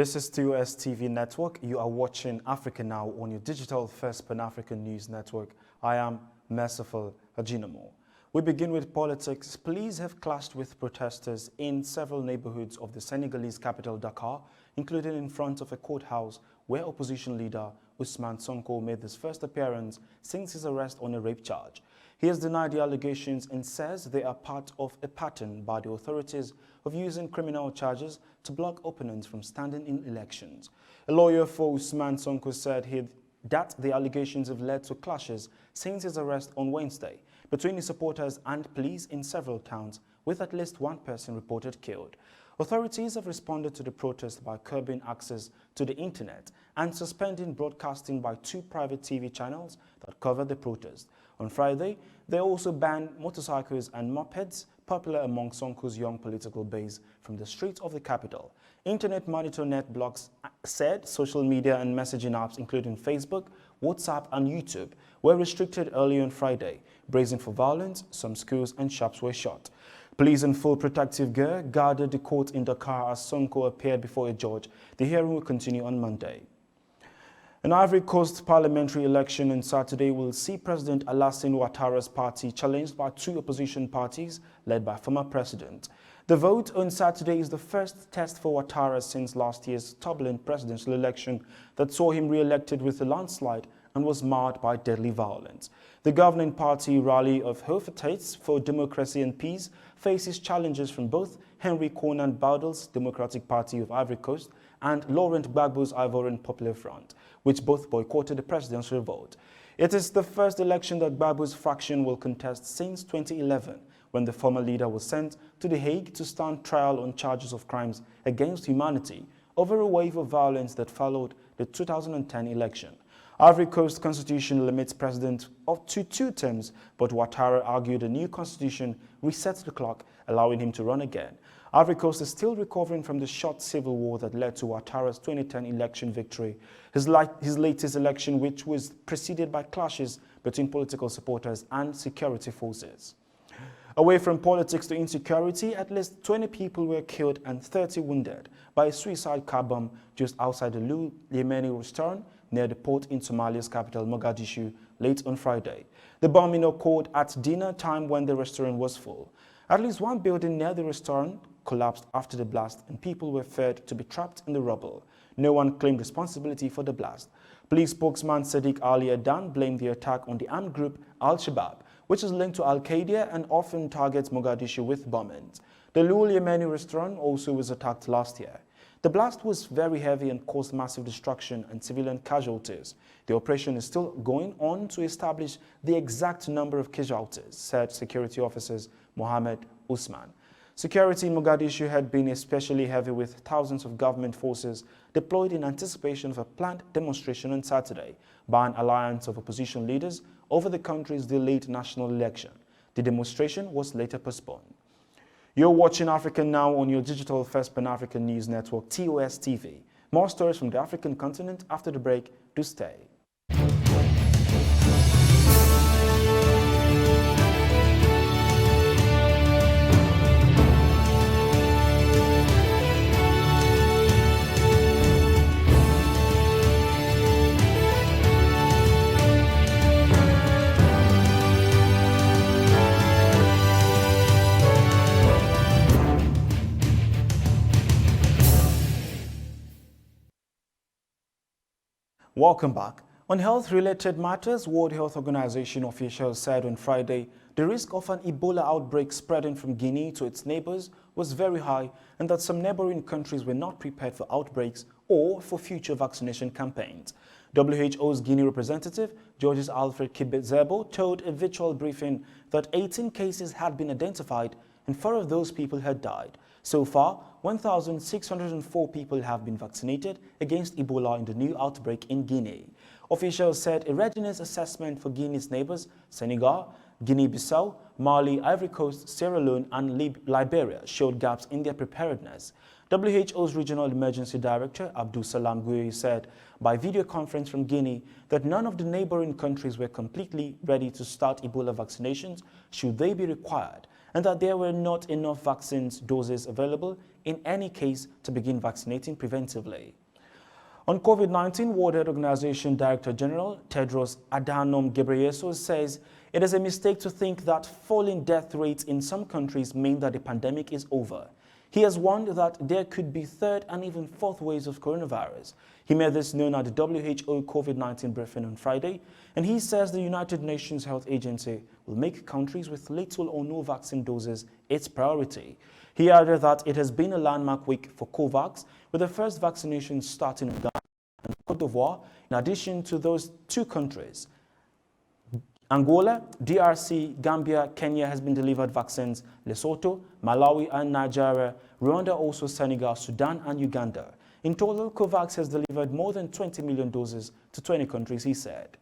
This is TOS TV Network. You are watching Africa Now on your digital first Pan-African news network. I am Merciful Ajinamo. We begin with politics. Police have clashed with protesters in several neighborhoods of the Senegalese capital Dakar, including in front of a courthouse where opposition leader Ousmane Sonko made his first appearance since his arrest on a rape charge. He has denied the allegations and says they are part of a pattern by the authorities of using criminal charges to block opponents from standing in elections. A lawyer for Ousmane Sonko said that the allegations have led to clashes since his arrest on Wednesday between his supporters and police in several towns, with at least one person reported killed. Authorities have responded to the protest by curbing access to the internet and suspending broadcasting by two private TV channels that covered the protest. On Friday, they also banned motorcycles and mopeds, popular among Sonko's young political base, from the streets of the capital. Internet Monitor Net blogs said social media and messaging apps, including Facebook, WhatsApp and YouTube, were restricted early on Friday. Bracing for violence, some schools and shops were shut. Police in full protective gear guarded the court in Dakar as Sonko appeared before a judge. The hearing will continue on Monday. An Ivory Coast parliamentary election on Saturday will see President Alassane Ouattara's party challenged by two opposition parties led by former president. The vote on Saturday is the first test for Ouattara since last year's turbulent presidential election that saw him re-elected with a landslide and was marred by deadly violence. The governing party, Rally of Hauts for Democracy and Peace, faces challenges from both Henry Konan Baudou's Democratic Party of Ivory Coast and Laurent Gbagbo's Ivorian Popular Front, which both boycotted the presidential vote. It is the first election that Gbagbo's faction will contest since 2011, when the former leader was sent to The Hague to stand trial on charges of crimes against humanity over a wave of violence that followed the 2010 election. Ivory Coast constitution limits president to 2 terms, but Ouattara argued a new constitution resets the clock, allowing him to run again. Ivory Coast is still recovering from the short civil war that led to Ouattara's 2010 election victory, his latest election, which was preceded by clashes between political supporters and security forces. Away from politics to insecurity, at least 20 people were killed and 30 wounded by a suicide car bomb just outside the Lou Yemeni restaurant near the port in Somalia's capital, Mogadishu, late on Friday. The bombing occurred at dinner time when the restaurant was full. At least one building near the restaurant collapsed after the blast and people were feared to be trapped in the rubble. No one claimed responsibility for the blast. Police spokesman Sadiq Ali Adan blamed the attack on the armed group Al-Shabaab, which is linked to Al-Qaeda and often targets Mogadishu with bombings. The Lul Yemeni restaurant also was attacked last year. The blast was very heavy and caused massive destruction and civilian casualties. The operation is still going on to establish the exact number of casualties, said security officers Mohammed Usman. Security in Mogadishu had been especially heavy, with thousands of government forces deployed in anticipation of a planned demonstration on Saturday by an alliance of opposition leaders over the country's delayed national election. The demonstration was later postponed. You're watching Africa Now on your digital first Pan-African news network, TOS TV. More stories from the African continent after the break. Do stay. Welcome back. On health-related matters, World Health Organization officials said on Friday the risk of an Ebola outbreak spreading from Guinea to its neighbors was very high and that some neighboring countries were not prepared for outbreaks or for future vaccination campaigns. WHO's Guinea representative, Georges Alfred Kibezebo, told a virtual briefing that 18 cases had been identified and 4 of those people had died. So far, 1,604 people have been vaccinated against Ebola in the new outbreak in Guinea. Officials said a readiness assessment for Guinea's neighbors, Senegal, Guinea-Bissau, Mali, Ivory Coast, Sierra Leone and Liberia, showed gaps in their preparedness. WHO's Regional Emergency Director, Abdul Salam Gouye, said by video conference from Guinea that none of the neighboring countries were completely ready to start Ebola vaccinations should they be required, and that there were not enough vaccines doses available in any case to begin vaccinating preventively. On COVID-19, World Health Organization Director General Tedros Adhanom Ghebreyesus says it is a mistake to think that falling death rates in some countries mean that the pandemic is over. He has warned that there could be third and even fourth waves of coronavirus. He made this known at the WHO COVID-19 briefing on Friday, and he says the United Nations Health Agency will make countries with little or no vaccine doses its priority. He added that it has been a landmark week for COVAX, with the first vaccination starting in Ghana and Côte d'Ivoire, in addition to those two countries. Angola, DRC, Gambia, Kenya has been delivered vaccines, Lesotho, Malawi and Nigeria, Rwanda also Senegal, Sudan and Uganda. In total, COVAX has delivered more than 20 million doses to 20 countries, he said.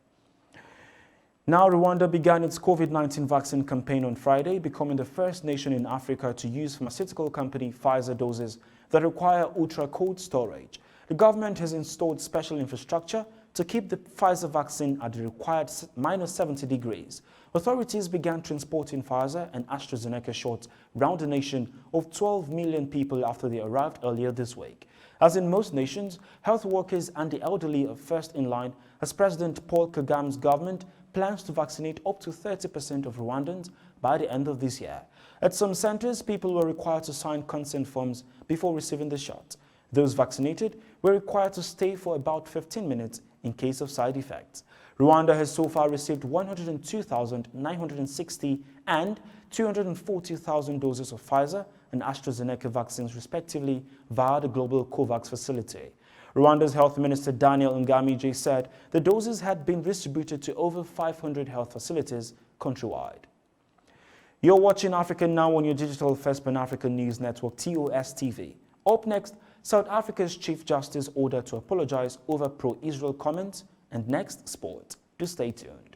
Now, Rwanda began its COVID-19 vaccine campaign on Friday, becoming the first nation in Africa to use pharmaceutical company Pfizer doses that require ultra-cold storage. The government has installed special infrastructure to keep the Pfizer vaccine at the required -70 degrees. Authorities began transporting Pfizer and AstraZeneca shots around the nation of 12 million people after they arrived earlier this week. As in most nations, health workers and the elderly are first in line, as President Paul Kagame's government plans to vaccinate up to 30% of Rwandans by the end of this year. At some centers, people were required to sign consent forms before receiving the shot. Those vaccinated were required to stay for about 15 minutes in case of side effects. Rwanda has so far received 102,960 and 240,000 doses of Pfizer and AstraZeneca vaccines respectively via the global COVAX facility. Rwanda's Health Minister Daniel Ngamije said the doses had been distributed to over 500 health facilities countrywide. You're watching Africa Now on your digital First Pan-African News Network, TOS TV. Up next, South Africa's Chief Justice ordered to apologize over pro-Israel comments, and next, sport. Do stay tuned.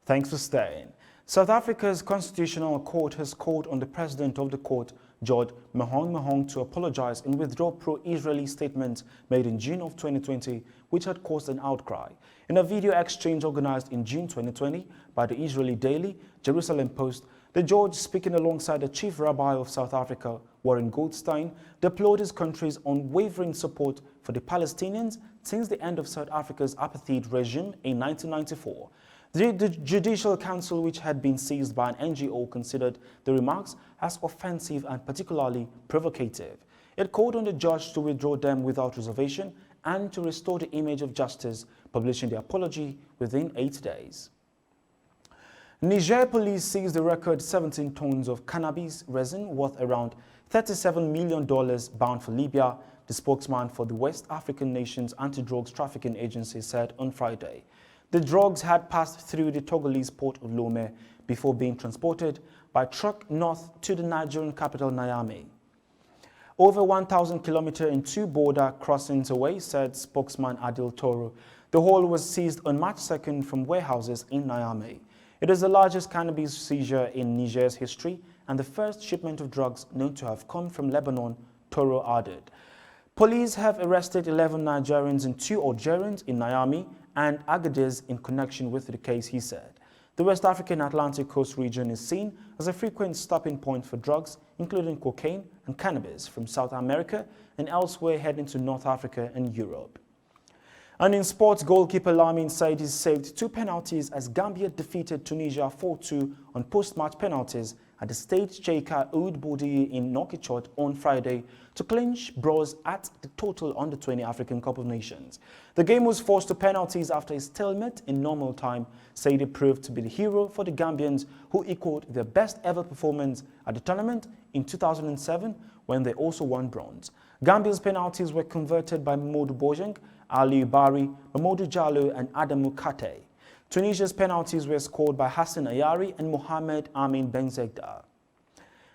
Thanks for staying. South Africa's Constitutional Court has called on the President of the court, George Mahong, to apologize and withdraw pro-Israeli statements made in June of 2020, which had caused an outcry. In a video exchange organized in June 2020 by the Israeli daily Jerusalem Post, the judge, speaking alongside the Chief Rabbi of South Africa, Warren Goldstein, deplored his country's unwavering support for the Palestinians since the end of South Africa's apartheid regime in 1994. The Judicial Council, which had been seized by an NGO, considered the remarks as offensive and particularly provocative. It called on the judge to withdraw them without reservation and to restore the image of justice, publishing the apology within 8 days. Niger police seized the record 17 tons of cannabis resin worth around $37 million bound for Libya, the spokesman for the West African nation's anti-drugs trafficking agency said on Friday. The drugs had passed through the Togolese port of Lomé before being transported by truck north to the Nigerian capital Niamey. Over 1,000 kilometers and 2 border crossings away, said spokesman Adil Toro. The whole was seized on March 2nd from warehouses in Niamey. It is the largest cannabis seizure in Niger's history and the first shipment of drugs known to have come from Lebanon, Toro added. Police have arrested 11 Nigerians and 2 Algerians in Niamey and Agadez in connection with the case, he said. The West African Atlantic Coast region is seen as a frequent stopping point for drugs, including cocaine and cannabis, from South America and elsewhere heading to North Africa and Europe. And in sports, goalkeeper Lamin Saidi saved 2 penalties as Gambia defeated Tunisia 4-2 on post-match penalties at the State Cheika Oud Bodi in Nouakchott on Friday to clinch bronze at the total Under-20 African Cup of Nations. The game was forced to penalties after a stalemate in normal time. Saidi proved to be the hero for the Gambians, who equaled their best ever performance at the tournament in 2007 when they also won bronze. Gambia's penalties were converted by Mamadou Bojang, Ali Bari, Mamadou Jallo and Adamu Kate. Tunisia's penalties were scored by Hassan Ayari and Mohamed Amin Benzegda.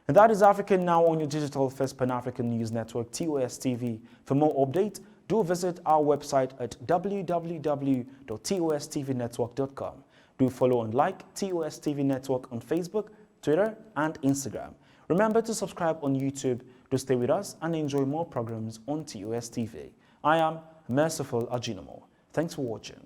And that is Africa Now on your digital first Pan-African news network, TOS TV. For more updates, do visit our website at www.tostvnetwork.com. Do follow and like TOS TV Network on Facebook, Twitter, and Instagram. Remember to subscribe on YouTube to stay with us and enjoy more programs on TOS TV. I am Merciful Ajinomo. Thanks for watching.